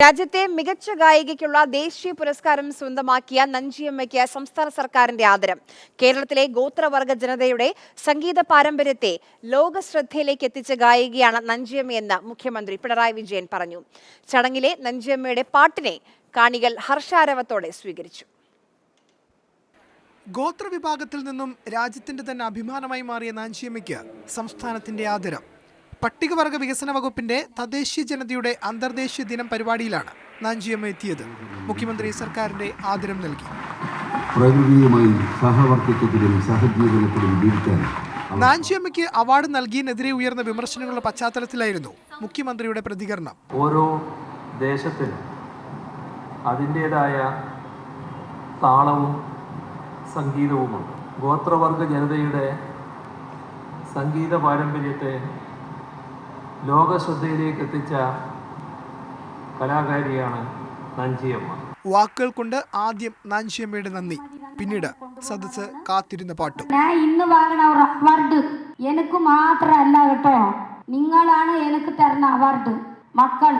രാജ്യത്തെ മികച്ച ഗായികയ്ക്കുള്ള ദേശീയ പുരസ്കാരം സ്വന്തമാക്കിയ നഞ്ചിയമ്മയ്ക്ക് സംസ്ഥാന സർക്കാരിന്റെ ആദരം. കേരളത്തിലെ ഗോത്രവർഗ ജനതയുടെ സംഗീത പാരമ്പര്യത്തെ ലോക ശ്രദ്ധയിലേക്ക് എത്തിച്ച ഗായികയാണ് നഞ്ചിയമ്മയെന്ന് മുഖ്യമന്ത്രി പിണറായി വിജയൻ പറഞ്ഞു. ചടങ്ങിലെ നഞ്ചിയമ്മയുടെ പാട്ടിനെ കാണികൾ ഹർഷാരവത്തോടെ സ്വീകരിച്ചു. ഗോത്രവിഭാഗത്തിൽ നിന്നും രാജ്യത്തിന്റെ തന്നെ അഭിമാനമായി മാറിയ നഞ്ചിയമ്മയ്ക്ക് സംസ്ഥാനത്തിന്റെ ആദരം. പട്ടികവർഗ വികസന വകുപ്പിന്റെ തദ്ദേശീയ ജനതയുടെ അന്തർദേശീയ ദിനം പരിപാടിയിലാണ് നഞ്ചിയമ്മ എത്തിയത്. മുഖ്യമന്ത്രി സർക്കാരിന്റെ ആദരം നൽകി. പ്രകൃതിയുമായി സഹവർത്തിത്വത്തിലും സഹജീവനത്തിലും ജീവിക്കാൻ നഞ്ചിയമ്മയ്ക്ക് അവാർഡ് നൽകിയതിനെതിരെ ഉയർന്ന വിമർശനങ്ങളുടെ പശ്ചാത്തലത്തിലായിരുന്നു മുഖ്യമന്ത്രിയുടെ പ്രതികരണം. ഓരോ ദേശത്തിനും അതിൻ്റെതായ താളവും സംഗീതവുമുണ്ട്. ഗോത്രവർഗ ജനതയുടെ സംഗീത പാരമ്പര്യത്തെ ലോക ശ്രദ്ധയിലേക്ക് എത്തിച്ച കലാകാരിയാണ് നഞ്ചിയമ്മ. വാക്കുകൾ കൊണ്ട് ആദ്യം നഞ്ചിയമ്മയുടെ നന്ദി, പിന്നീട് സദസ്സ് കാത്തിരുന്ന പാട്ടും. ഞാൻ ഇന്ന് വാങ്ങണ ഒരു അവാർഡ് എനിക്ക് മാത്രമല്ല കേട്ടോ, നിങ്ങളാണ് എനിക്ക് തരുന്ന അവാർഡ്. മക്കൾ